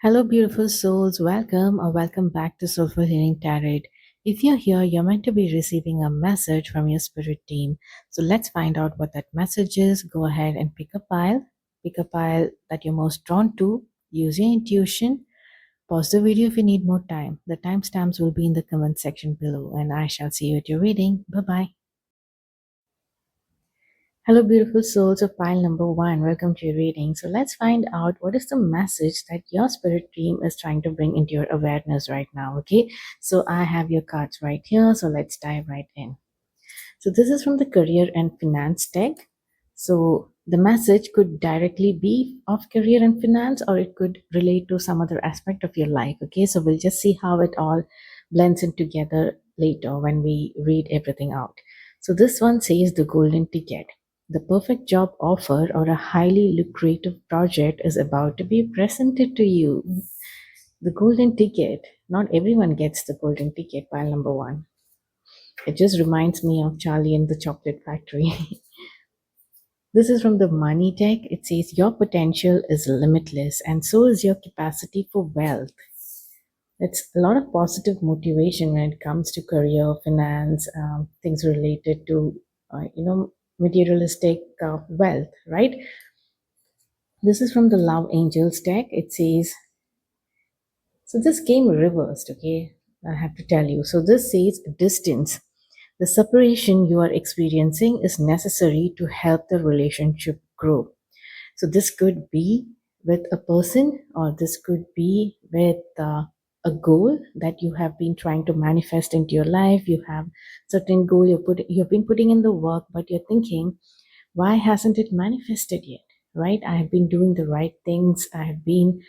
Hello, beautiful souls. Welcome or welcome back to Soulful Healing Tarot. If you're here, you're meant to be receiving a message from your spirit team. So let's find out what that message is. Go ahead and pick a pile. Pick a pile that you're most drawn to. Use your intuition. Pause the video if you need more time. The timestamps will be in the comment section below, and I shall see you at your reading. Bye bye. Hello, beautiful souls of pile number one. Welcome to your reading. So, let's find out what is the message that your spirit team is trying to bring into your awareness right now. Okay, so I have your cards right here. So, let's dive right in. So, this is from the career and finance deck. So, the message could directly be of career and finance, or it could relate to some other aspect of your life. Okay, so we'll just see how it all blends in together later when we read everything out. So, this one says the golden ticket. The perfect job offer or a highly lucrative project is about to be presented to you. The golden ticket. Not everyone gets the golden ticket, pile number one. It just reminds me of Charlie and the Chocolate Factory. This is from the Money Deck. It says, your potential is limitless, and so is your capacity for wealth. It's a lot of positive motivation when it comes to career, finance, things related to, materialistic wealth, right? This is from the Love Angels deck. It says, so this came reversed, okay? I have to tell you. So this says distance. The separation you are experiencing is necessary to help the relationship grow. So this could be with a person, or this could be with a goal that you have been trying to manifest into your life. You have certain goal you've been putting in the work, but you're thinking, why hasn't it manifested yet? Right? I have been doing the right things. I have been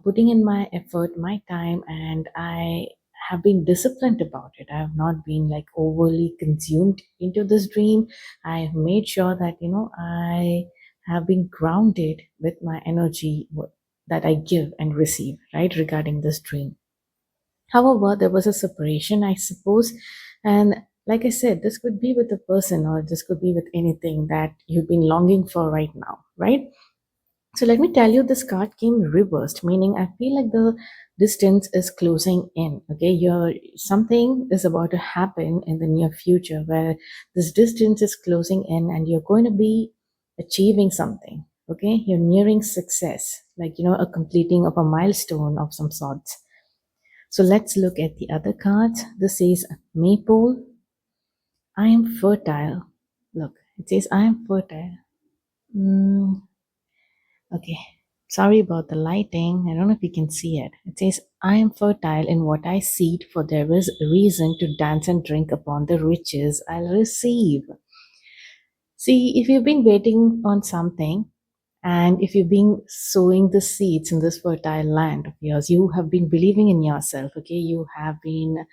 putting in my effort, my time, and I have been disciplined about it. I have not been like overly consumed into this dream. I have made sure that I have been grounded with my energy that I give and receive, right, regarding this dream. However, there was a separation, I suppose. And like I said, this could be with a person, or this could be with anything that you've been longing for right now, right? So let me tell you, this card came reversed, meaning I feel like the distance is closing in. Okay, your something is about to happen in the near future where this distance is closing in, and you're going to be achieving something. Okay, you're nearing success, like a completing of a milestone of some sorts. So let's look at the other cards. This says Maypole. I am fertile. Look, it says I am fertile. Mm, okay. Sorry about the lighting. I don't know if you can see it. It says, I am fertile in what I seed, for there is reason to dance and drink upon the riches I'll receive. See, if you've been waiting on something, and if you've been sowing the seeds in this fertile land of yours, you have been believing in yourself, okay? You have been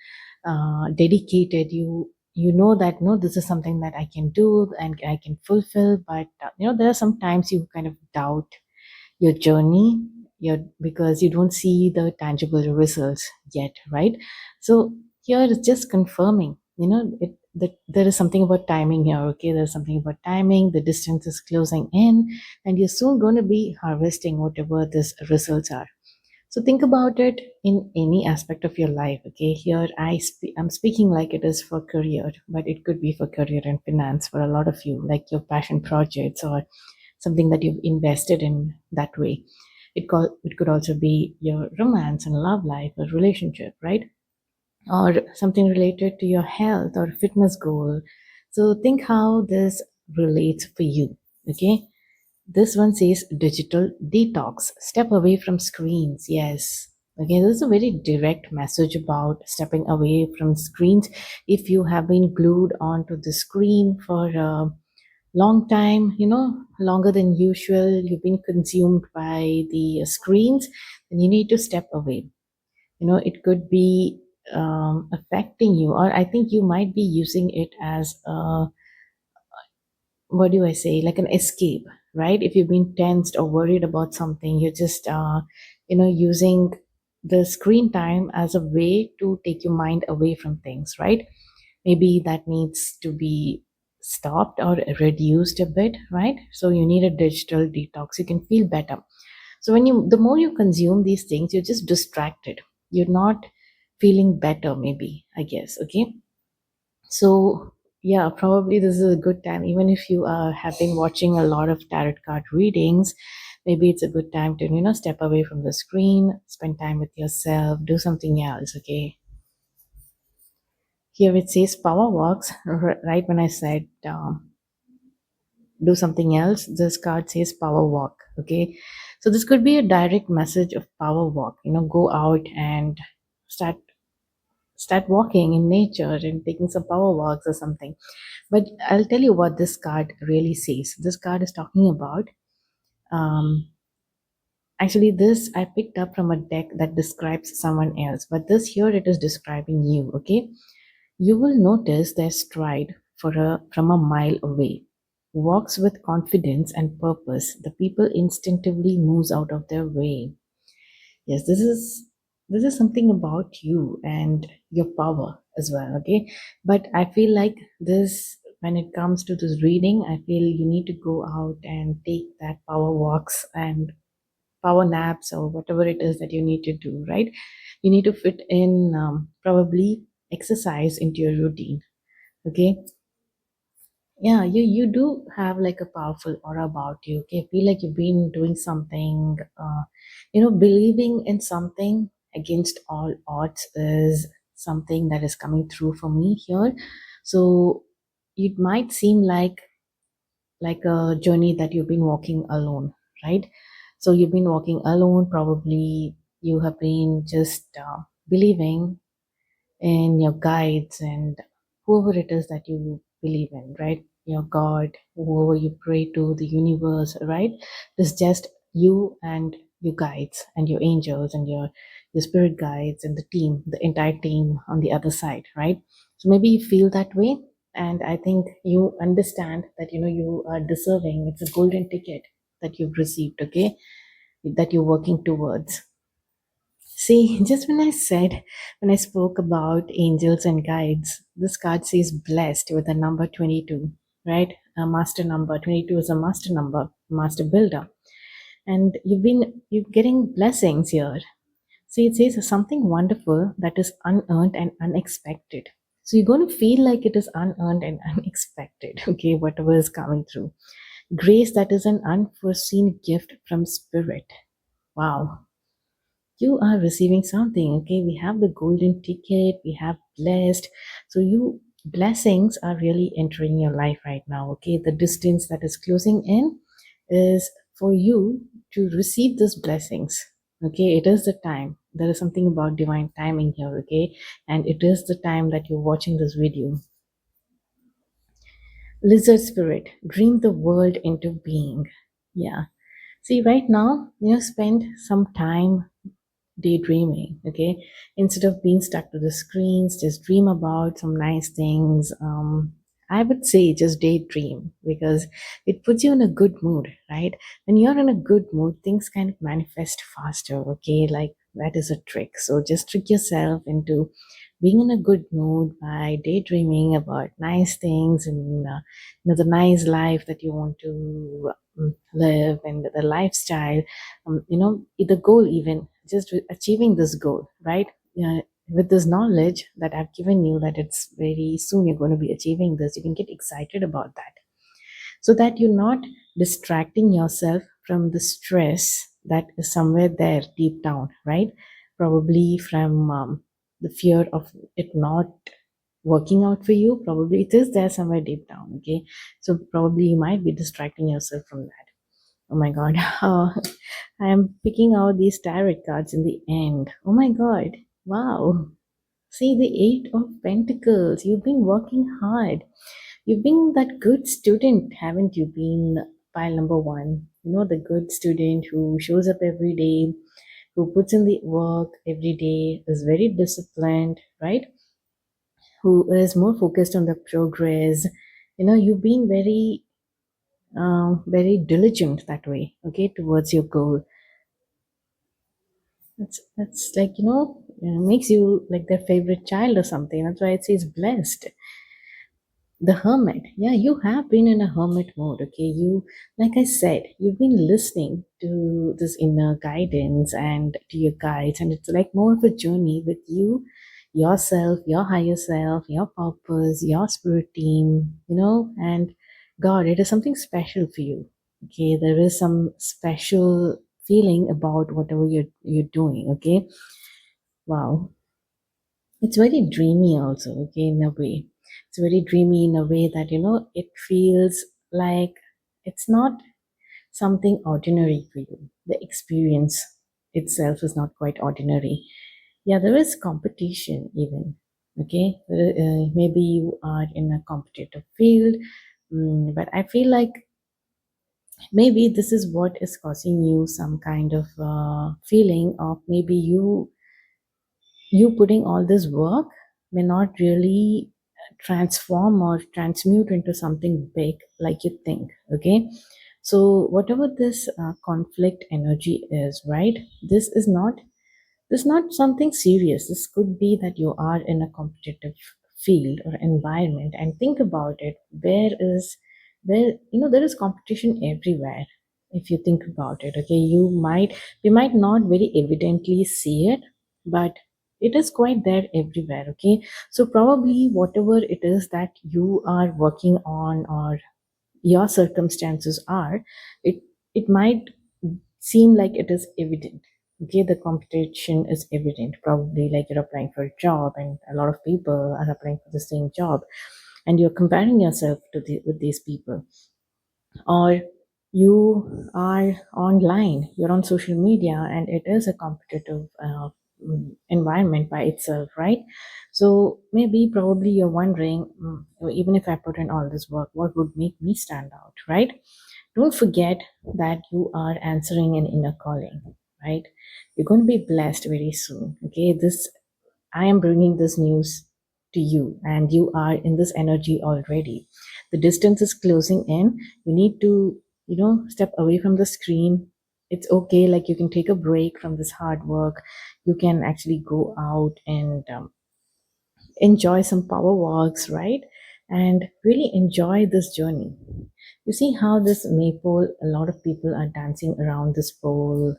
dedicated. You know that, no, this is something that I can do and I can fulfill. But, there are some times you kind of doubt your journey, because you don't see the tangible results yet, right? So here it's just confirming, that there is something about timing here. Okay, there's something about timing. The distance is closing in, and you're soon going to be harvesting whatever these results are. So think about it in any aspect of your life. Okay, here I'm speaking like it is for career, but it could be for career and finance for a lot of you, like your passion projects or something that you've invested in that way. It could also be your romance and love life or relationship, right? Or something related to your health or fitness goal. So think how this relates for you. Okay, this one says digital detox. Step away from screens. Yes. Okay, this is a very direct message about stepping away from screens. If you have been glued onto the screen for a long time, longer than usual, you've been consumed by the screens, then you need to step away. It could be affecting you, or I think you might be using it as a, what do I say, like an escape, right? If you've been tensed or worried about something, you're just using the screen time as a way to take your mind away from things, right? Maybe that needs to be stopped or reduced a bit, right? So you need a digital detox. You can feel better. So when you, the more you consume these things, you're just distracted. You're not feeling better, maybe, I guess. Okay. So yeah, probably this is a good time. Even if you have been watching a lot of tarot card readings, maybe it's a good time to, step away from the screen, spend time with yourself, do something else. Okay. Here it says power walks. Right when I said do something else, this card says power walk. Okay. So this could be a direct message of power walk. Go out and start start walking in nature and taking some power walks or something. But I'll tell you what this card really says. This card is talking about, um, actually, this I picked up from a deck that describes someone else, but this here it is describing you. Okay. You will notice their stride from a mile away. Walks with confidence and purpose. The people instinctively moves out of their way. Yes, this is something about you and your power as well. Okay, but I feel like this, when it comes to this reading, I feel you need to go out and take that power walks and power naps or whatever it is that you need to do. Right, you need to fit in probably exercise into your routine. Okay. Yeah, you do have like a powerful aura about you. Okay, feel like you've been doing something, believing in something against all odds is something that is coming through for me here. So it might seem like a journey that you've been walking alone, right? So you've been walking alone, probably you have been just believing and your guides and whoever it is that you believe in, right? Your God, whoever you pray to, the universe, right? It's just you and your guides and your angels and your spirit guides and the team, the entire team on the other side, right? So maybe you feel that way, and I think you understand that you are deserving. It's a golden ticket that you've received, okay? That you're working towards. See, just when I spoke about angels and guides, this card says blessed with the number 22, right? A master number. 22 is a master number, master builder. And you're getting blessings here. See, it says something wonderful that is unearned and unexpected. So you're going to feel like it is unearned and unexpected, okay, whatever is coming through. Grace that is an unforeseen gift from spirit. Wow, you are receiving something. Okay, we have the golden ticket, we have blessed. So you, blessings are really entering your life right now. Okay, the distance that is closing in is for you to receive these blessings. Okay, it is the time. There is something about divine timing here. Okay, and it is the time that you're watching this video. Lizard spirit, dream the world into being. Yeah, see, right now, spend some time daydreaming. Okay, instead of being stuck to the screens, just dream about some nice things. I would say just daydream, because it puts you in a good mood, right? When you're in a good mood, things kind of manifest faster. Okay, like that is a trick. So just trick yourself into being in a good mood by daydreaming about nice things, and the nice life that you want to live, and the lifestyle, the goal, even just achieving this goal, right? With this knowledge that I've given you, that it's very soon you're going to be achieving this, you can get excited about that, so that you're not distracting yourself from the stress that is somewhere there deep down, right? Probably from the fear of it not working out for you. Probably it is there somewhere deep down. Okay, so probably you might be distracting yourself from that. Oh my god. I am picking out these tarot cards in the end. Oh my god. Wow. See, the Eight of Pentacles. You've been working hard. You've been that good student, haven't you? Been pile number one. The good student who shows up every day, who puts in the work every day, is very disciplined, right? Who is more focused on the progress. You've been very diligent that way, okay, towards your goal. That's like, makes you like their favorite child or something. That's why it says blessed. The hermit. Yeah, you have been in a hermit mode, okay? You, like I said, you've been listening to this inner guidance and to your guides, and it's like more of a journey with you, yourself, your higher self, your purpose, your spirit team, and God, it is something special for you. Okay, there is some special feeling about whatever you're doing, okay? Wow. It's very dreamy also, okay, in a way. It's very dreamy in a way that, it feels like it's not something ordinary for you. The experience itself is not quite ordinary. Yeah, there is competition even. Okay, maybe you are in a competitive field, but I feel like maybe this is what is causing you some kind of feeling of maybe you putting all this work may not really transform or transmute into something big like you think. Okay, so whatever this conflict energy is, right, this is not something serious. This could be that you are in a competitive field or environment, and think about it. Where there is competition everywhere. If you think about it, okay, we might not very evidently see it, but it is quite there everywhere. Okay, so probably whatever it is that you are working on or your circumstances are, it it might seem like it is evident. Okay, the competition is evident, probably like you're applying for a job and a lot of people are applying for the same job, and you're comparing yourself with these people. Or you are online, you're on social media, and it is a competitive environment by itself, right? So maybe probably you're wondering, "Well, even if I put in all this work, what would make me stand out?" Right? Don't forget that you are answering an inner calling, right? You're going to be blessed very soon. Okay, this I am bringing this news to you, and you are in this energy already. The distance is closing in. You need to, step away from the screen. It's okay, like you can take a break from this hard work. You can actually go out and enjoy some power walks, right? And really enjoy this journey. You see how this maypole, a lot of people are dancing around this pole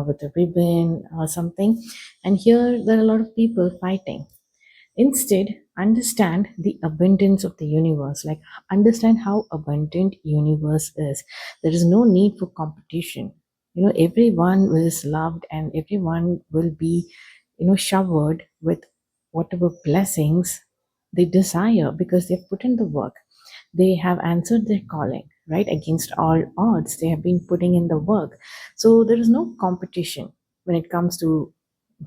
with a ribbon or something. And here, there are a lot of people fighting. Instead, understand the abundance of the universe. Like, understand how abundant universe is. There is no need for competition. Everyone is loved, and everyone will be, showered with whatever blessings they desire because they've put in the work. They have answered their calling, right? Against all odds, they have been putting in the work. So there is no competition when it comes to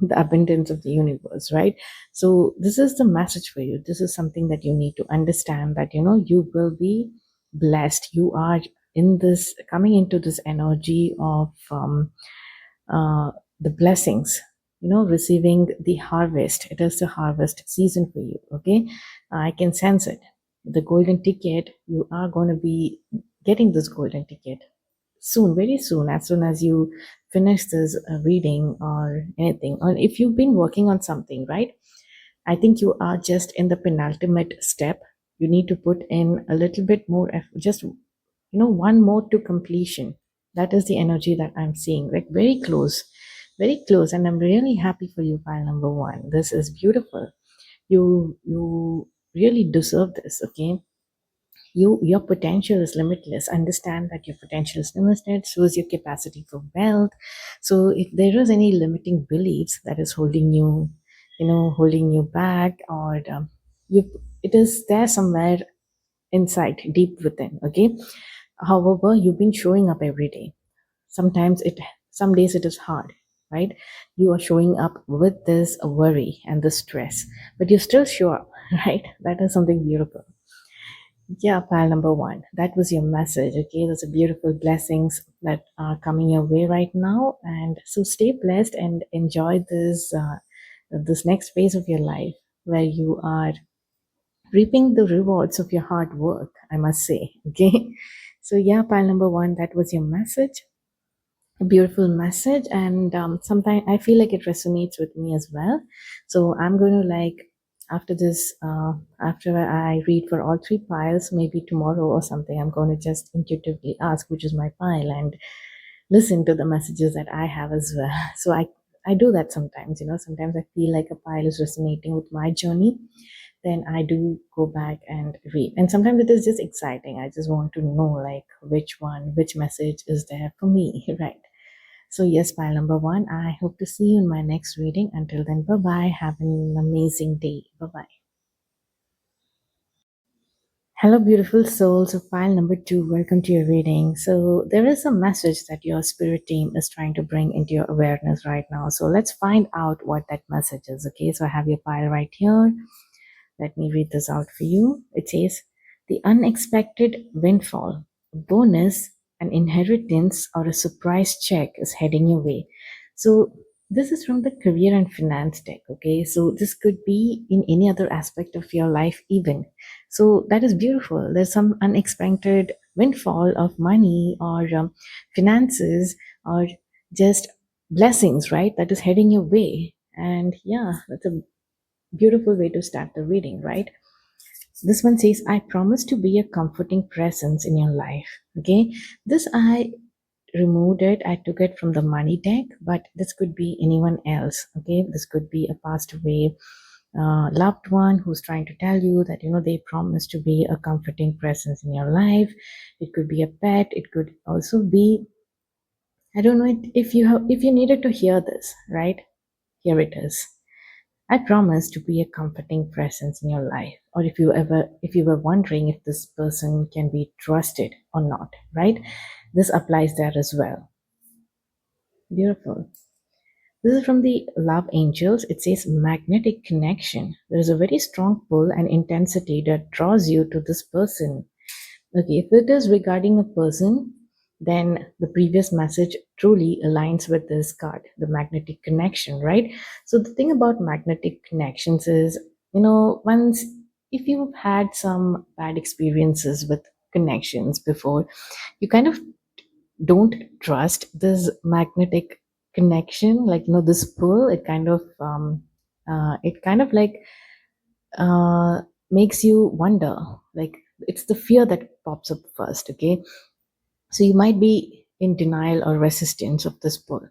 the abundance of the universe, right? So this is the message for you. This is something that you need to understand, that you will be blessed. You are in this, coming into this energy of uh, the blessings, receiving the harvest. It is the harvest season for you. Okay, I can sense it. The golden ticket, you are going to be getting this golden ticket soon, very soon, as soon as you finish this reading or anything. Or if you've been working on something, right? I think you are just in the penultimate step. You need to put in a little bit more effort, just one more to completion. That is the energy that I'm seeing, like very close, very close. And I'm really happy for you, pile number one. This is beautiful. You really deserve this. Okay, your potential is limitless. Understand that your potential is limited, so is your capacity for wealth. So if there is any limiting beliefs that is holding you, holding you back, or you it is there somewhere inside, deep within. Okay, however, you've been showing up every day. Sometimes some days it is hard, right? You are showing up with this worry and the stress, but you still show up. Right? That is something beautiful. Yeah, pile number one. That was your message. Okay, those are beautiful blessings that are coming your way right now, and so stay blessed and enjoy this next phase of your life where you are reaping the rewards of your hard work. I must say. Okay, so yeah, pile number one. That was your message. A beautiful message, and sometimes I feel like it resonates with me as well. So I'm going to like after this, after I read for all three piles, maybe tomorrow or something, I'm going to just intuitively ask which is my pile and listen to the messages that I have as well. So I do that sometimes. Sometimes I feel like a pile is resonating with my journey, then I do go back and read. And sometimes it is just exciting. I just want to know like which message is there for me, right? So yes, pile number one. I hope to see you in my next reading. Until then, bye bye. Have an amazing day. Bye bye. Hello, beautiful souls of pile number two. Welcome to your reading. So, there is a message that your spirit team is trying to bring into your awareness right now. So, let's find out what that message is. Okay, so I have your pile right here. Let me read this out for you. It says, the unexpected windfall, a bonus, an inheritance, or a surprise check is heading your way. So, this is from the career and finance deck. Okay, so this could be in any other aspect of your life, even. So, that is beautiful. There's some unexpected windfall of money or finances or just blessings, right? That is heading your way. And yeah, that's a beautiful way to start the reading, right? This one says, I promise to be a comforting presence in your life. Okay. This I removed it. I took it from the money deck, but this could be anyone else. Okay. This could be a passed away loved one who's trying to tell you that, they promise to be a comforting presence in your life. It could be a pet. It could also be, I don't know if you needed to hear this, right? Here it is. I promise to be a comforting presence in your life. Or if you were wondering if this person can be trusted or not, right? This applies there as well. Beautiful. This is from the Love Angels. It says magnetic connection. There is a very strong pull and intensity that draws you to this person. Okay, if it is regarding a person, then the previous message truly aligns with this card, the magnetic connection, right? So the thing about magnetic connections is, once if you've had some bad experiences with connections before, you kind of don't trust this magnetic connection, like this pull. It kind of like uh, makes you wonder, like it's the fear that pops up first. Okay, so you might be in denial or resistance of this pull.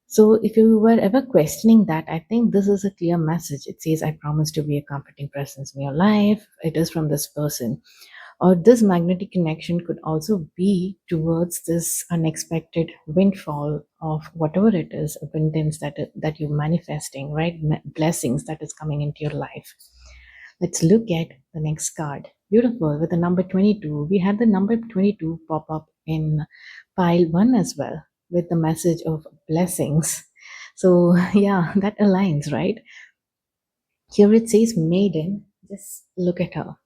So if you were ever questioning that, I think this is a clear message. It says, I promise to be a comforting presence in your life. It is from this person. Or this magnetic connection could also be towards this unexpected windfall of whatever it is, abundance that you're manifesting, right? Blessings that is coming into your life. Let's look at the next card. Beautiful. With the number 22. We had the number 22 pop up in pile 1 as well with the message of blessings. So, yeah, that aligns, right? Here it says maiden. Just look at her.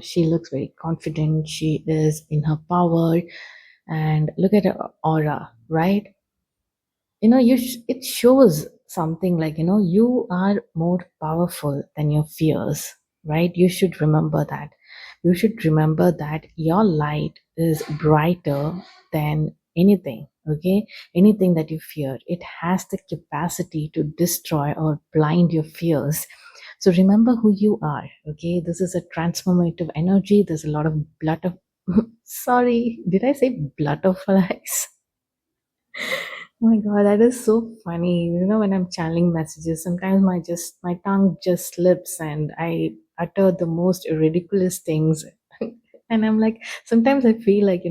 She looks very confident. She is in her power. And look at her aura, right? It shows something like, you are more powerful than your fears, right? You should remember that. You should remember that your light is brighter than anything. Okay, anything that you fear, it has the capacity to destroy or blind your fears. So remember who you are. Okay, this is a transformative energy. There's a lot of blood of sorry, did I say butterflies? Oh my god, that is so funny. When I'm channeling messages, sometimes my tongue just slips and I utter the most ridiculous things. And I'm like, sometimes I feel like,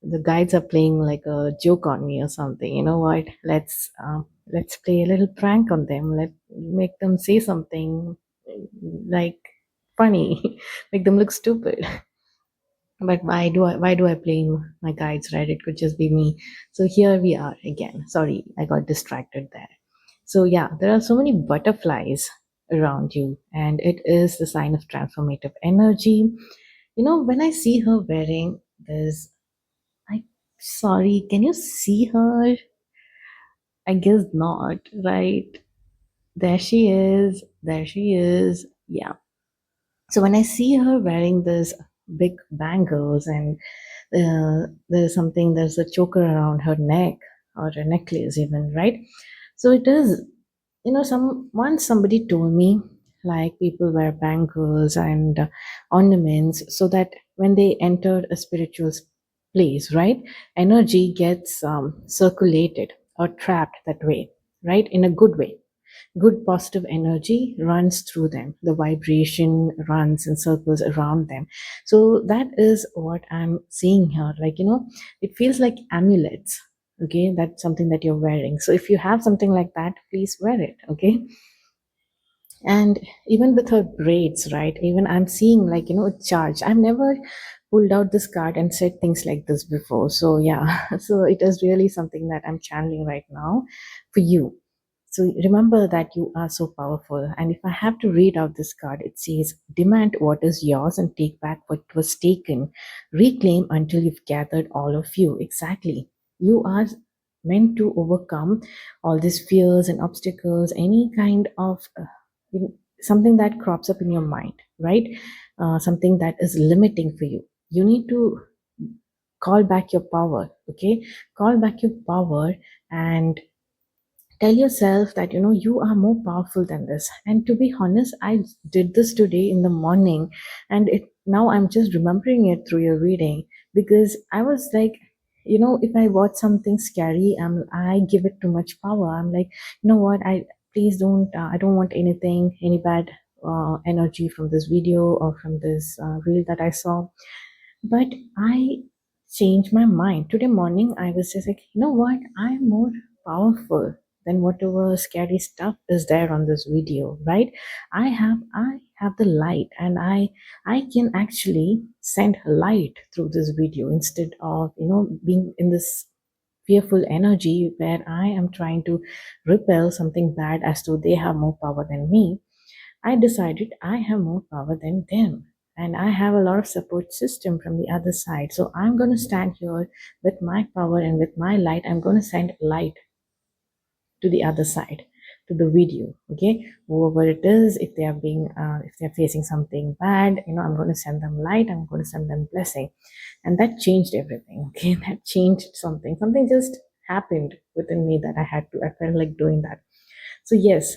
the guides are playing like a joke on me or something. You know what? Let's play a little prank on them. Let make them say something like funny, make them look stupid. But why do I blame my guides, right? It could just be me. So here we are again. Sorry, I got distracted there. So yeah, there are so many butterflies around you, and it is the sign of transformative energy. When I see her wearing this, I sorry, can you see her? I guess not, right? There she is. There she is. Yeah. So when I see her wearing this big bangles and there's a choker around her neck or a necklace even, right? So it is, once somebody told me like people wear bangles and ornaments so that when they enter a spiritual place, right, energy gets circulated or trapped that way, right, in a good way. Good positive energy runs through them, the vibration runs in circles around them. So that is what I'm seeing here, like, it feels like amulets. Okay, that's something that you're wearing. So if you have something like that, please wear it. Okay. And even with her braids, right, even I'm seeing, like, a charge. I've never pulled out this card and said things like this before, so yeah. So it is really something that I'm channeling right now for you. So remember that you are so powerful. And if I have to read out this card, it says, demand what is yours and take back what was taken. Reclaim until you've gathered all of you. Exactly. You are meant to overcome all these fears and obstacles, any kind of something that crops up in your mind, right? Something that is limiting for you. You need to call back your power, okay? Call back your power and tell yourself that you are more powerful than this. And to be honest, I did this today in the morning, and it now I'm just remembering it through your reading, because I was like, if I watch something scary, I give it too much power. I'm like, you know what, please don't, I don't want any bad energy from this video or from this reel that I saw. But I changed my mind. Today morning, I was just like, you know what? I'm more powerful than whatever scary stuff is there on this video, right? I have the light, and I can actually send light through this video instead of being in this fearful energy where I am trying to repel something bad as though they have more power than me. I decided I have more power than them. And I have a lot of support system from the other side. So I'm going to stand here with my power and with my light. I'm going to send light to the other side, to the video. Okay, whoever it is, if they are if they're facing something bad, I'm going to send them light. I'm going to send them blessing. And that changed everything. Okay, that changed something. Something just happened within me that I felt like doing that. So yes,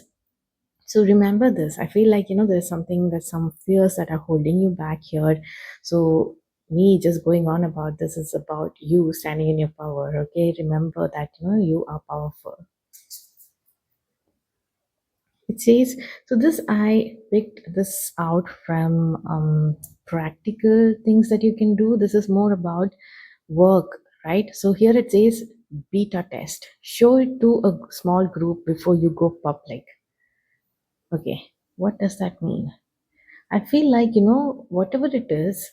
so remember this. I feel like, there's something, that some fears that are holding you back here. So me just going on about this is about you standing in your power. Okay. Remember that, you are powerful. It says, so this, I picked this out from practical things that you can do. This is more about work, right? So here it says beta test. Show it to a small group before you go public. Okay. What does that mean? I feel like, whatever it is,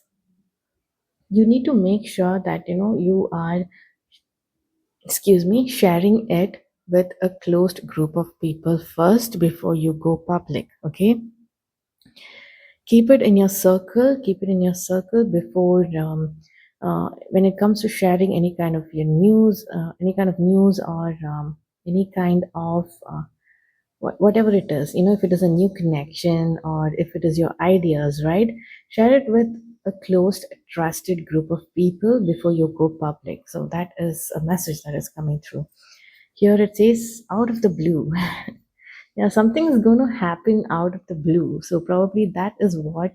you need to make sure that, you are, excuse me, sharing it with a closed group of people first before you go public. Okay. Keep it in your circle, keep it in your circle before, when it comes to sharing any kind of your news, any kind of news or any kind of whatever it is, if it is a new connection or if it is your ideas, right, share it with a closed trusted group of people before you go public. So that is a message that is coming through. Here it says out of the blue. Yeah, something is going to happen out of the blue, so probably that is what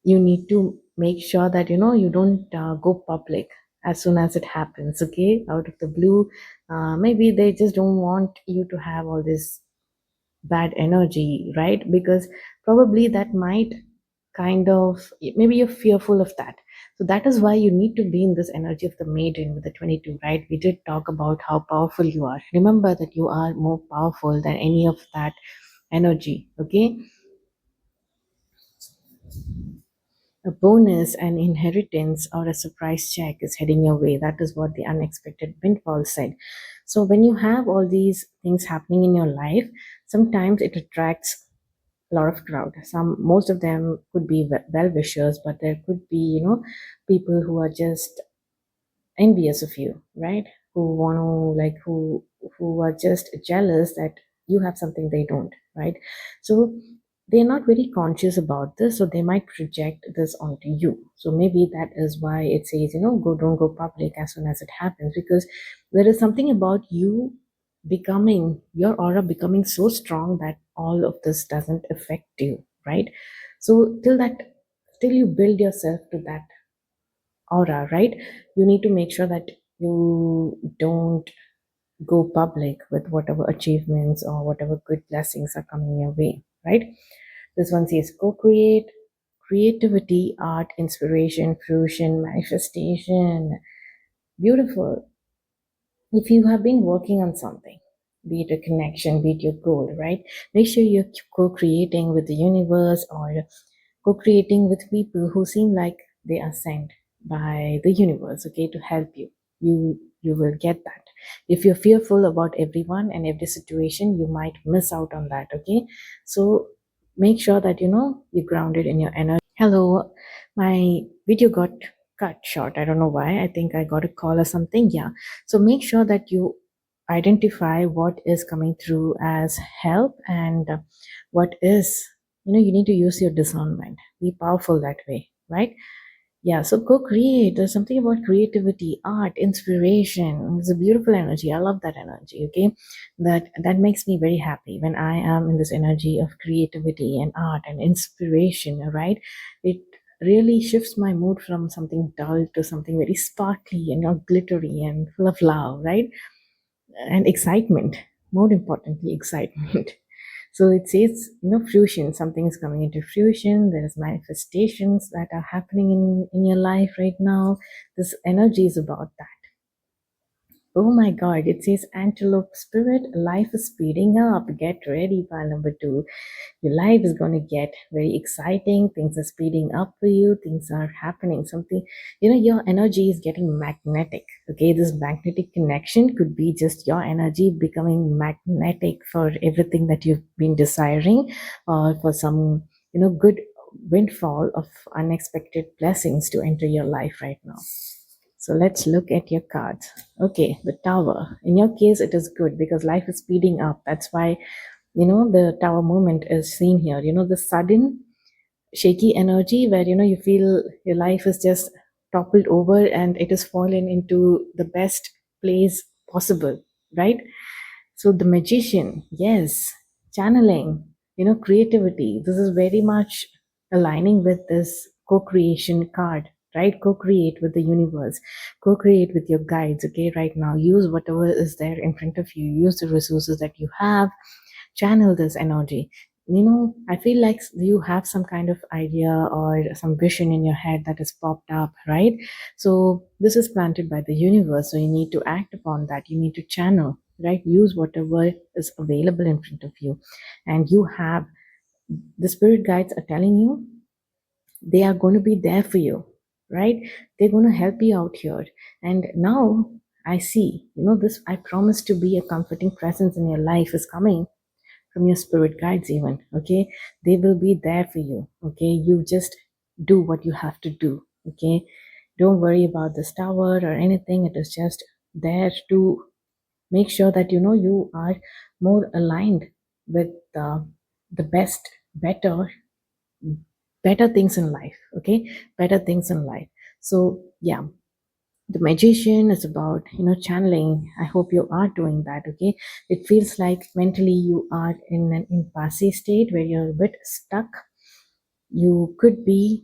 you need to make sure that you don't go public as soon as it happens. Okay, out of the blue, maybe they just don't want you to have all this bad energy, right? Because probably that might kind of, maybe you're fearful of that. So that is why you need to be in this energy of the maiden with the 22, right? We did talk about how powerful you are. Remember that you are more powerful than any of that energy. Okay, a bonus, an inheritance, or a surprise check is heading your way. That is what the unexpected windfall said. So when you have all these things happening in your life, sometimes it attracts a lot of crowd. Most of them could be well wishers, but there could be people who are just envious of you, right? Who want to, like, who are just jealous that you have something they don't, right? So they're not very conscious about this, so they might project this onto you. So maybe that is why it says, don't go public as soon as it happens, because there is something about you becoming your aura becoming so strong that all of this doesn't affect you, right? So till you build yourself to that aura, right? You need to make sure that you don't go public with whatever achievements or whatever good blessings are coming your way, right? This one says co-create, creativity, art, inspiration, fruition, manifestation. Beautiful. If you have been working on something, be it a connection, be it your goal, right? Make sure you're co-creating with the universe or co-creating with people who seem like they are sent by the universe, okay, to help you. You will get that. If you're fearful about everyone and every situation, you might miss out on that, okay? So make sure that you're grounded in your energy. Hello, my video got cut short. I don't know why. I think I got a call or something. Yeah. So make sure that you identify what is coming through as help and what is, you need to use your discernment. Be powerful that way, right? Yeah, so co-create. There's something about creativity, art, inspiration. It's a beautiful energy. I love that energy. Okay, that makes me very happy when I am in this energy of creativity and art and inspiration. Right, it really shifts my mood from something dull to something very sparkly and glittery and full of love. Right, and excitement. More importantly, excitement. So it says, fruition, something is coming into fruition. There's manifestations that are happening in your life right now. This energy is about that. Oh my God, it says antelope spirit, life is speeding up. Get ready, pile number two. Your life is going to get very exciting. Things are speeding up for you. Things are happening. Something, your energy is getting magnetic. Okay, this magnetic connection could be just your energy becoming magnetic for everything that you've been desiring, or for some, good windfall of unexpected blessings to enter your life right now. So let's look at your cards. Okay, the tower. In your case, it is good because life is speeding up. That's why, the tower movement is seen here. The sudden shaky energy where, you feel your life is just toppled over and it is fallen into the best place possible, right? So the magician, yes, channeling, creativity. This is very much aligning with this co-creation card, right? Co-create with the universe, co-create with your guides. Okay, right now, use whatever is there in front of you. Use the resources that you have. Channel this energy. I feel like you have some kind of idea or some vision in your head that has popped up, right? So this is planted by the universe, so you need to act upon that. You need to channel, right? Use whatever is available in front of you. And you have, the spirit guides are telling you they are going to be there for you, right? They're going to help you out here. And now I see, this I promise to be a comforting presence in your life is coming from your spirit guides, even. Okay, they will be there for you. Okay, you just do what you have to do. Okay, don't worry about this tower or anything. It is just there to make sure that you are more aligned with the best, better, better things in life. Okay, better things in life. So yeah, the magician is about channeling. I hope you are doing that. Okay, it feels like mentally you are in an impasse state where you're a bit stuck. You could be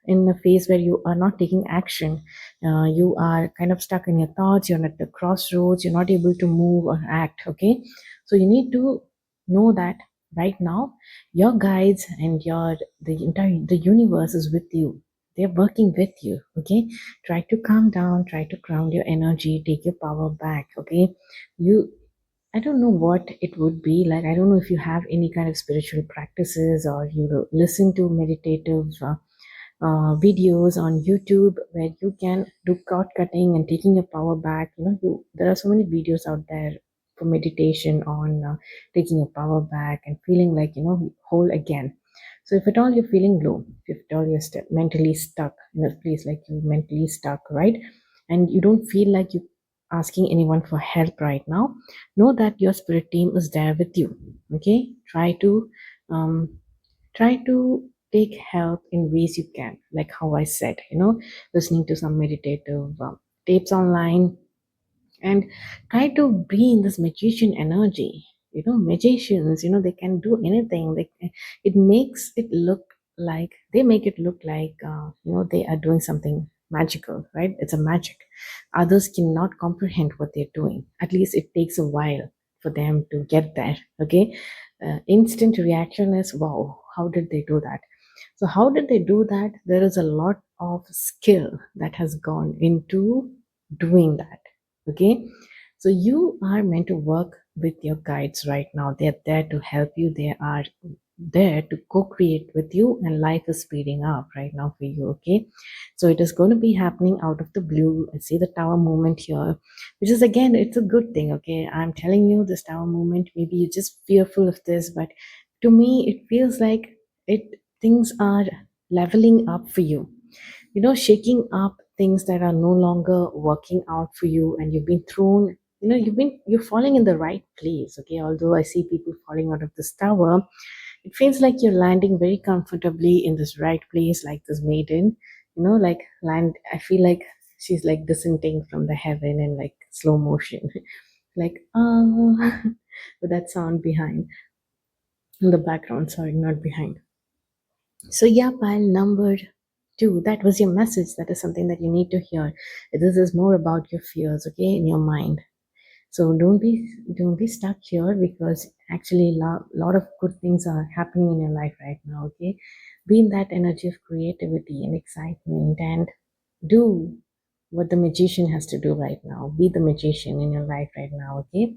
in a phase where you are not taking action. You are kind of stuck in your thoughts. You're at the crossroads. You're not able to move or act. Okay, so you need to know that right now your guides and the universe is with you. They're working with you. Okay, try to calm down. Try to ground your energy. Take your power back. Okay, you I don't know what it would be like. I don't know if you have any kind of spiritual practices or you listen to meditative videos on YouTube where you can do cord cutting and taking your power back. There are so many videos out there for meditation on taking your power back and feeling like whole again. So if at all you're feeling low, if at all you're mentally stuck in a place like you're mentally stuck, right, and you don't feel like you asking anyone for help right now, know that your spirit team is there with you. Okay, um, try to take help in ways you can, like how I said, listening to some meditative tapes online, and try to bring this magician energy. Magicians, they can do anything. It makes it look like they make it look like they are doing something magical, right? It's a magic. Others cannot comprehend what they're doing. At least it takes a while for them to get there. Okay, instant reaction is wow. How did they do that? So how did they do that? There is a lot of skill that has gone into doing that. Okay, so you are meant to work with your guides right now. They're there to help you. They are there to co-create with you, and life is speeding up right now for you. Okay, so it is going to be happening out of the blue. I see the tower movement here, which is again, it's a good thing. Okay, I'm telling you, this tower movement, maybe you're just fearful of this, but to me it feels like it things are leveling up for you. Shaking up things that are no longer working out for you, and you've been thrown, you're falling in the right place. Okay, although I see people falling out of this tower, it feels like you're landing very comfortably in this right place, like this maiden, like land. I feel like she's like descending from the heaven in like slow motion, like with that sound behind in the background. Sorry, not behind. So, yeah, pile number two, that was your message. That is something that you need to hear. This is more about your fears, okay, in your mind. So don't be stuck here, because actually lot of good things are happening in your life right now. Okay, be in that energy of creativity and excitement, and do what the magician has to do right now. Be the magician in your life right now. Okay,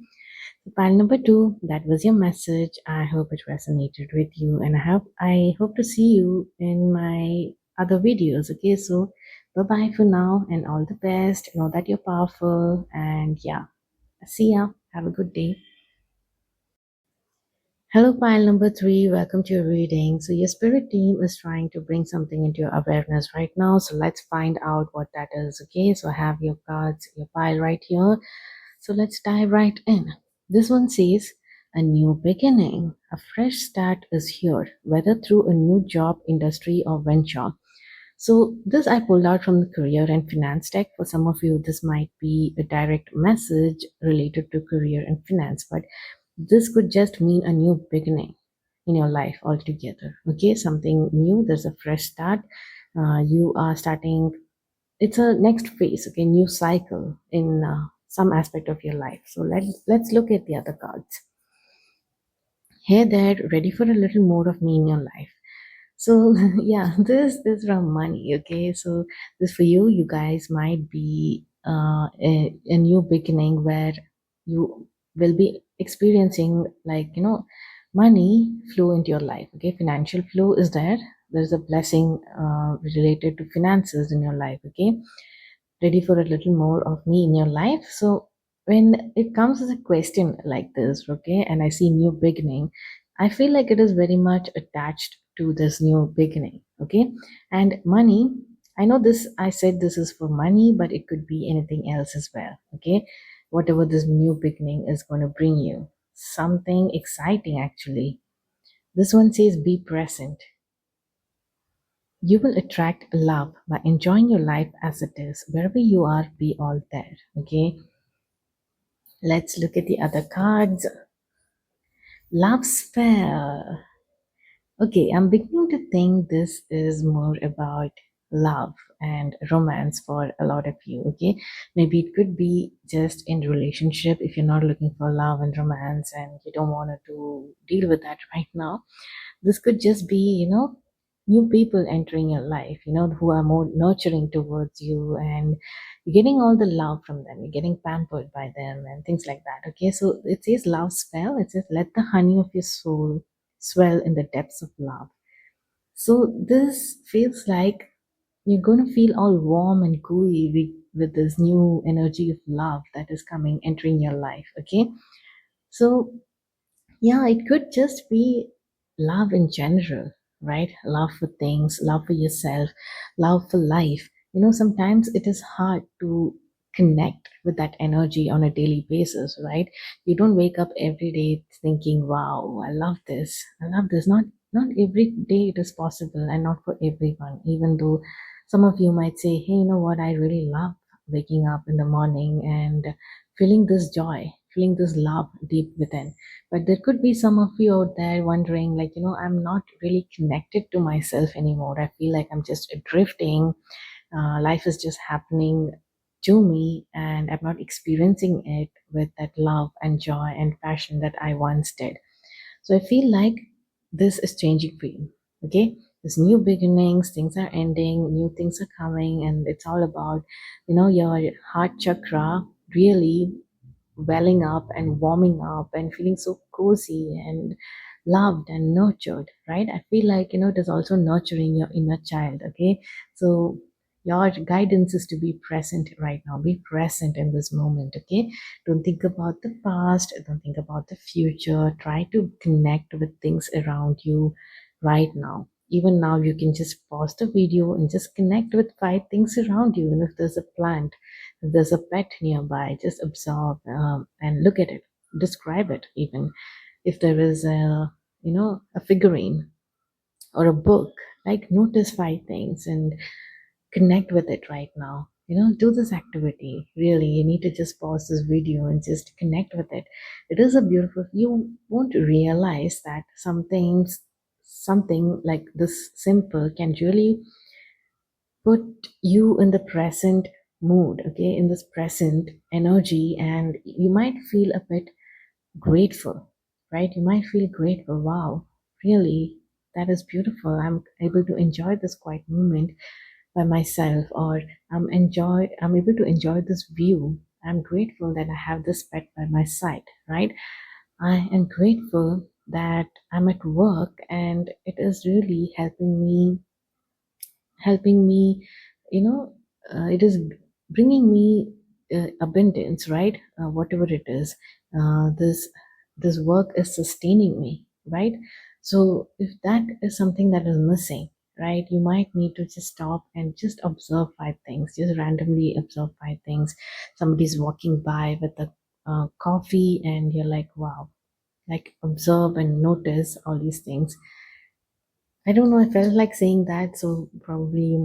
pile number two, that was your message. I hope it resonated with you, and I hope to see you in my other videos. Okay, so bye bye for now, and all the best. Know that you're powerful, and yeah, see ya. Have a good day. Hello, pile number three. Welcome to your reading. So, your spirit team is trying to bring something into your awareness right now. So, let's find out what that is. Okay, so I have your cards, your pile right here. So, let's dive right in. This one says, a new beginning. A fresh start is here, whether through a new job, industry, or venture. So, this I pulled out from the career and finance deck. For some of you, this might be a direct message related to career and finance, but this could just mean a new beginning in your life altogether. Okay, something new, there's a fresh start. You are starting, it's a next phase, okay, new cycle in some aspect of your life. So, let's look at the other cards. Hey there, ready for a little more of me in your life? So yeah, this from money. Okay, so this for you. You guys might be a new beginning where you will be experiencing, like, money flow into your life. Okay, financial flow is there. There's a blessing related to finances in your life. Okay, ready for a little more of me in your life. So when it comes as a question like this, okay, and I see new beginning, I feel like it is very much attached to this new beginning. Okay, and money, I know this, I said this is for money, but it could be anything else as well. Okay, whatever this new beginning is going to bring you, something exciting actually. This one says be present. You will attract love by enjoying your life as it is. Wherever you are, be all there. Okay, let's look at the other cards. Love spell. Okay, I'm beginning to think this is more about love and romance for a lot of you. Okay, maybe it could be just in relationship if you're not looking for love and romance and you don't want to deal with that right now. This could just be, new people entering your life, who are more nurturing towards you, and you're getting all the love from them. You're getting pampered by them and things like that. Okay, so it says love spell. It says let the honey of your soul swell in the depths of love. So this feels like you're going to feel all warm and gooey with this new energy of love that is coming, entering your life. Okay, so yeah, it could just be love in general, right? Love for things, love for yourself, love for life. Sometimes it is hard to connect with that energy on a daily basis, right? You don't wake up every day thinking, wow, I love this. I love this. Not every day it is possible, and not for everyone, even though some of you might say, hey, you know what, I really love waking up in the morning and feeling this joy, feeling this love deep within. But there could be some of you out there wondering, like, I'm not really connected to myself anymore. I feel like I'm just drifting. Life is just happening to me, and I'm not experiencing it with that love and joy and passion that I once did. So I feel like this is changing for you. Okay. There's new beginnings, things are ending, new things are coming, and it's all about, your heart chakra really welling up and warming up and feeling so cozy and loved and nurtured, right? I feel like, it is also nurturing your inner child, okay? So your guidance is to be present right now. Be present in this moment, okay? Don't think about the past, don't think about the future. Try to connect with things around you right now. Even now, you can just pause the video and just connect with five things around you. And if there's a plant, if there's a pet nearby, just observe and look at it, describe it even. If there is a figurine or a book, like notice five things and connect with it right now. Do this activity. Really, you need to just pause this video and just connect with it. It is a beautiful, you won't realize that something like this simple can really put you in the present mood, okay, in this present energy, and you might feel a bit grateful, right? You might feel grateful. Wow, really, that is beautiful. I'm able to enjoy this quiet moment by myself, or I'm able to enjoy this view. I'm grateful that I have this pet by my side, right? I am grateful that I'm at work and it is really helping me, you know it is bringing me abundance, right? Whatever it is, this work is sustaining me, right? So if that is something that is missing, right, you might need to just stop and just observe five things. Just randomly observe five things. Somebody's walking by with a coffee and you're like, wow, like observe and notice all these things. I don't know. I felt like saying that, so probably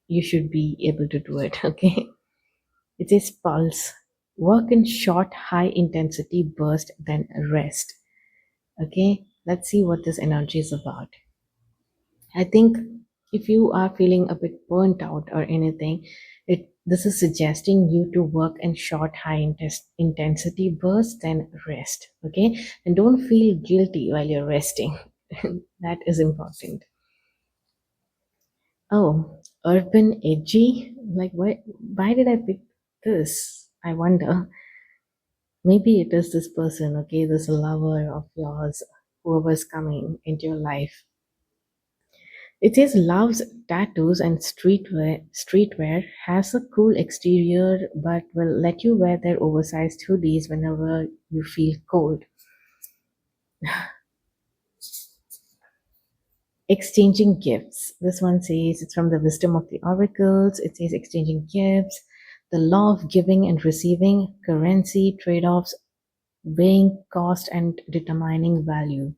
you should be able to do it. Okay. It says pulse. Work in short, high intensity burst, then rest. Okay. Let's see what this energy is about. I think if you are feeling a bit burnt out or anything, this is suggesting you to work in short, high intensity bursts, then rest. Okay. And don't feel guilty while you're resting. That is important. Oh, urban edgy? Like, why did I pick this? I wonder. Maybe it is this person, okay, this lover of yours, whoever's coming into your life. It says loves tattoos and streetwear, has a cool exterior, but will let you wear their oversized hoodies whenever you feel cold. Exchanging gifts. This one says it's from the wisdom of the oracles. It says exchanging gifts, the law of giving and receiving, currency, trade offs, weighing cost, and determining value.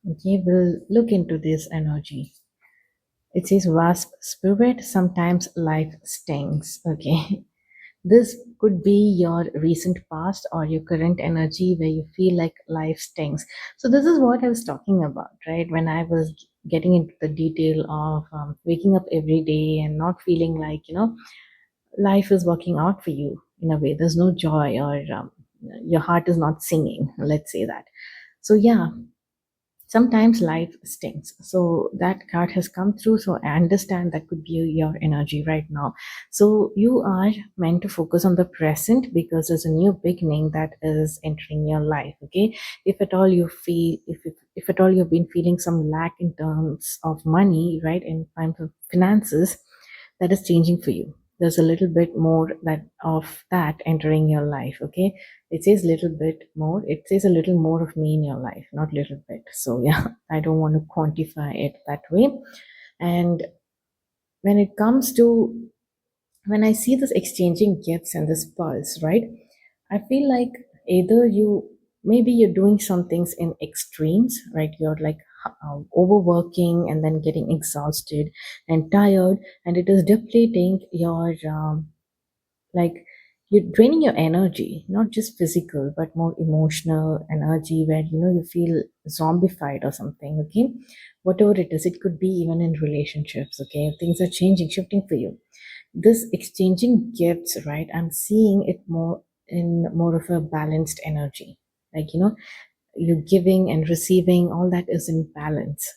Okay, we'll look into this energy. It says wasp spirit, sometimes life stings. Okay. This could be your recent past or your current energy where you feel like life stings. So, this is what I was talking about, right? When I was getting into the detail of waking up every day and not feeling like, life is working out for you in a way. There's no joy, or your heart is not singing, let's say that. So, yeah, sometimes life stings. So that card has come through, so I understand that could be your energy right now. So you are meant to focus on the present because there's a new beginning that is entering your life. Okay, if at all you feel, if at all you've been feeling some lack in terms of money, right, in terms of finances, that is changing for you. There's a little bit more that of that entering your life. Okay, it says little bit more. It says a little more of me in your life, not little bit. So yeah, I don't want to quantify it that way. And when it comes to, when I see this exchanging gifts and this pulse, right, I feel like either maybe you're doing some things in extremes, right? You're like overworking and then getting exhausted and tired, and it is depleting your like You're draining your energy, not just physical but more emotional energy, where you feel zombified or something. Okay, whatever it is, it could be even in relationships. Okay, things are changing, shifting for you. This exchanging gifts, right, I'm seeing it more in more of a balanced energy. Like, you giving and receiving, all that is in balance.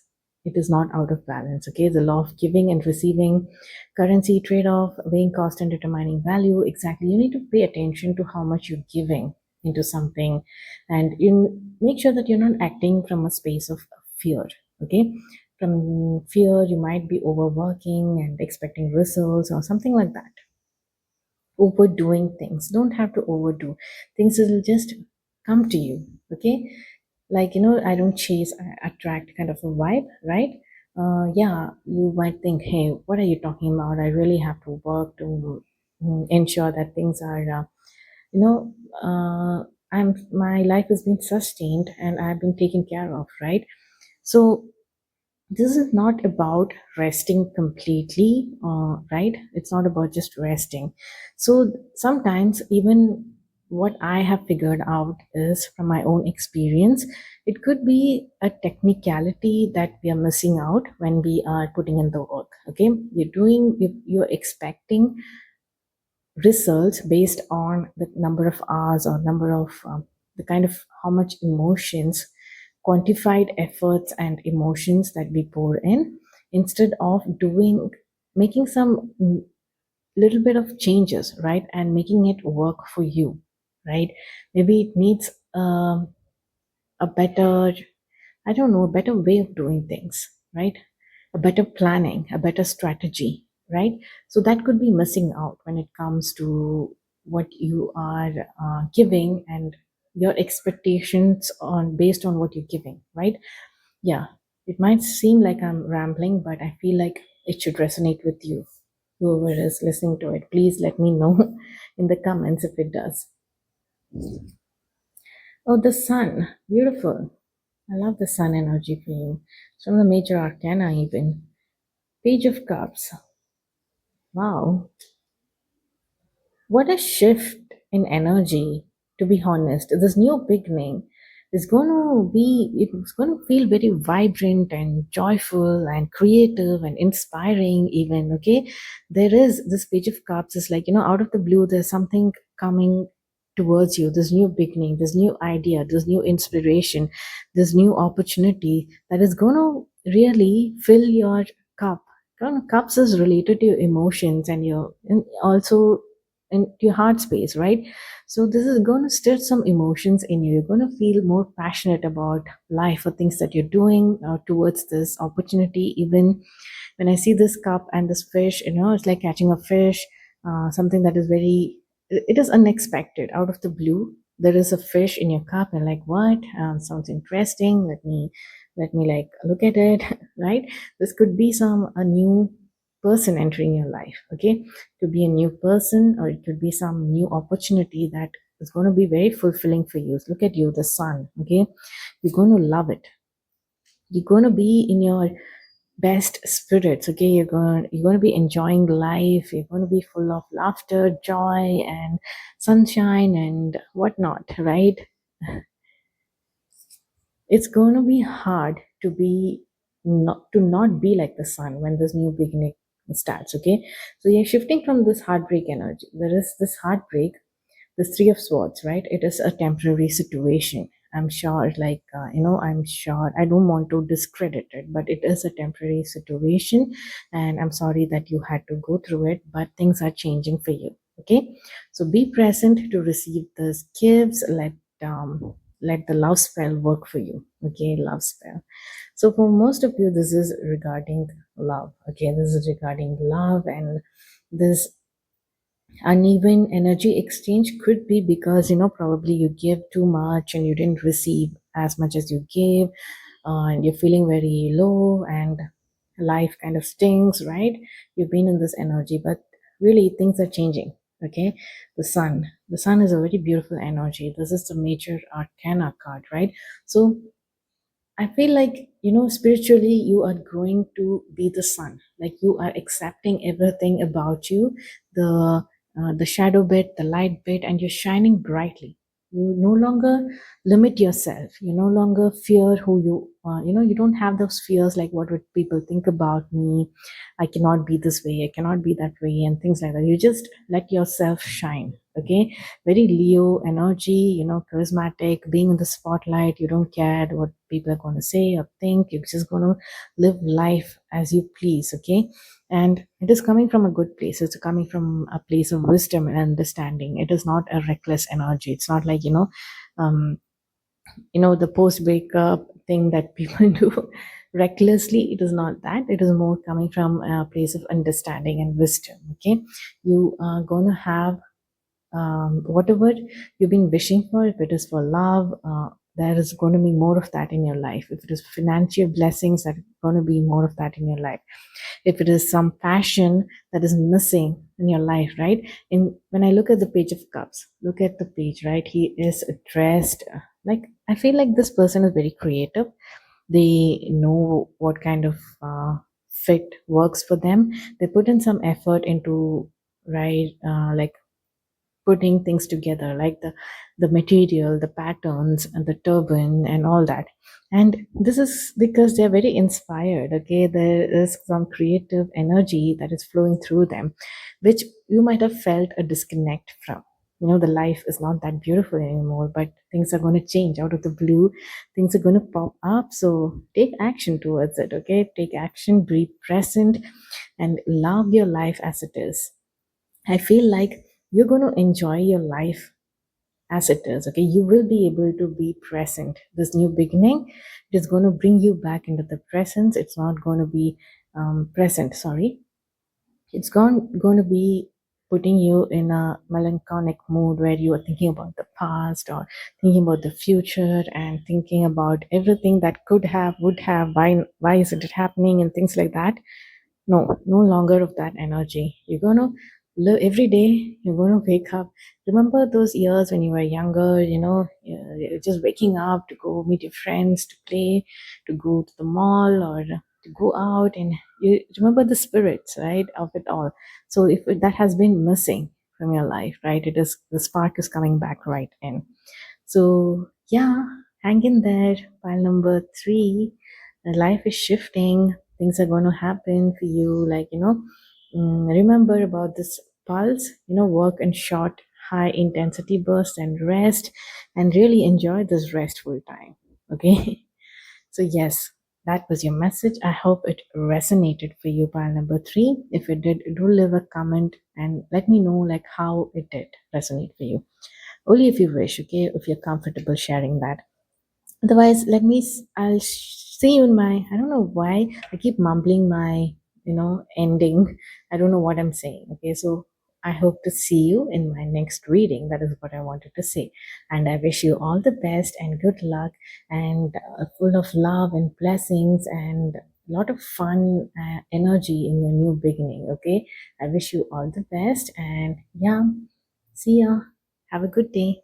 It is not out of balance. Okay, the law of giving and receiving, currency trade-off, weighing cost and determining value. Exactly, you need to pay attention to how much you're giving into something, and you make sure that you're not acting from a space of fear. Okay, from fear you might be overworking and expecting results or something like that. Overdoing things, don't have to overdo things, will just come to you. Okay, like, I don't chase, I attract kind of a vibe, right? Yeah, you might think, hey, what are you talking about? I really have to work to ensure that things are you know I'm my life has been sustained and I've been taken care of, right? So this is not about resting completely, right? It's not about just resting. So sometimes, even what I have figured out is from my own experience, it could be a technicality that we are missing out when we are putting in the work. Okay, you're expecting results based on the number of hours or number of the kind of how much emotions, quantified efforts and emotions that we pour in, instead of doing making some little bit of changes, right, and making it work for you, right? Maybe it needs a better, I don't know, a better way of doing things, right? A better planning, a better strategy, right? So that could be missing out when it comes to what you are giving and your expectations on based on what you're giving, right? Yeah, it might seem like I'm rambling, but I feel like it should resonate with you. Whoever is listening to it, please let me know in the comments if it does. Oh, the sun, beautiful. I love the sun energy for you. Some of the major arcana, even. Page of Cups. Wow. What a shift in energy, to be honest. This new beginning is going to be, it's going to feel very vibrant and joyful and creative and inspiring, even. Okay. There is this Page of Cups, is like, out of the blue, there's something coming towards you, this new beginning, this new idea, this new inspiration, this new opportunity that is going to really fill your cup. Cups is related to your emotions and your, and also in your heart space, right? So this is going to stir some emotions in you. You're going to feel more passionate about life or things that you're doing towards this opportunity. Even when I see this cup and this fish, it's like catching a fish, something that is very, it is unexpected, out of the blue. There is a fish in your cup, and like, what? Sounds interesting. Let me like look at it, right? This could be a new person entering your life. Okay, it could be a new person, or it could be some new opportunity that is going to be very fulfilling for you. Look at you, the sun. Okay, you're going to love it. You're going to be in your best spirits. Okay, you're going to be enjoying life. You're going to be full of laughter, joy and sunshine and whatnot, right? It's going to be hard to not be like the sun when this new beginning starts. Okay, so you're shifting from this heartbreak energy. There is this heartbreak, this Three of Swords, right? It is a temporary situation. I'm sure, like, I'm sure, I don't want to discredit it, but it is a temporary situation. And I'm sorry that you had to go through it, but things are changing for you. Okay. So be present to receive these gifts. Let the love spell work for you. Okay. Love spell. So for most of you, this is regarding love. Okay. This is regarding love, and this uneven energy exchange could be because probably you give too much and you didn't receive as much as you gave, and you're feeling very low and life kind of stings, right? You've been in this energy, but really things are changing. Okay, the sun is a very beautiful energy. This is the major arcana card, right? So I feel like, spiritually, you are growing to be the sun. Like, you are accepting everything about you, the the shadow bit, the light bit, and you're shining brightly. You no longer limit yourself. You no longer fear who you are. You don't have those fears like, what would people think about me? I cannot be this way, I cannot be that way, and things like that. You just let yourself shine. Okay, very Leo energy, charismatic, being in the spotlight. You don't care what people are going to say or think. You're just going to live life as you please. Okay, and it is coming from a good place. It's coming from a place of wisdom and understanding. It is not a reckless energy. It's not like, um, the post breakup thing that people do recklessly. It is not that. It is more coming from a place of understanding and wisdom. Okay, you are going to have whatever you've been wishing for. If it is for love, there is going to be more of that in your life. If it is financial blessings, there is going to be more of that in your life. If it is some passion that is missing in your life, right? In When I look at the page of cups, look at the page, right? He is dressed like, I feel like this person is very creative. They know what kind of fit works for them. They put in some effort into, right, like putting things together, like the material, the patterns, and the turban and all that. And this is because they're very inspired. Okay, there is some creative energy that is flowing through them, which you might have felt a disconnect from. The life is not that beautiful anymore, but things are going to change out of the blue. Things are going to pop up, so take action towards it. Okay, take action, be present, and love your life as it is. I feel like you're going to enjoy your life as it is. Okay, you will be able to be present. This new beginning is going to bring you back into the presence. It's not going to be present. Sorry, it's going to be putting you in a melancholic mood where you are thinking about the past or thinking about the future and thinking about everything that could have, would have, why isn't it happening, and things like that. No, no longer of that energy. You're going to live every day. You're going to wake up. Remember those years when you were younger, you're just waking up to go meet your friends, to play, to go to the mall, or to go out, and you remember the spirits, right, of it all. So if that has been missing from your life, right, it is, the spark is coming back right in. So, yeah, hang in there. Pile number three, the life is shifting. Things are going to happen for you. Like, remember about this pulse, work in short, high intensity bursts and rest, and really enjoy this restful time. Okay. So, yes, that was your message. I hope it resonated for you, pile number three. If it did, do leave a comment and let me know like how it did resonate for you. Only if you wish, okay, if you're comfortable sharing that. Otherwise, I'll see you in my, I don't know why I keep mumbling my, ending. I don't know what I'm saying. Okay, so I hope to see you in my next reading. That is what I wanted to say. And I wish you all the best and good luck, and full of love and blessings and a lot of fun energy in your new beginning. Okay, I wish you all the best, and yeah, see ya. Have a good day.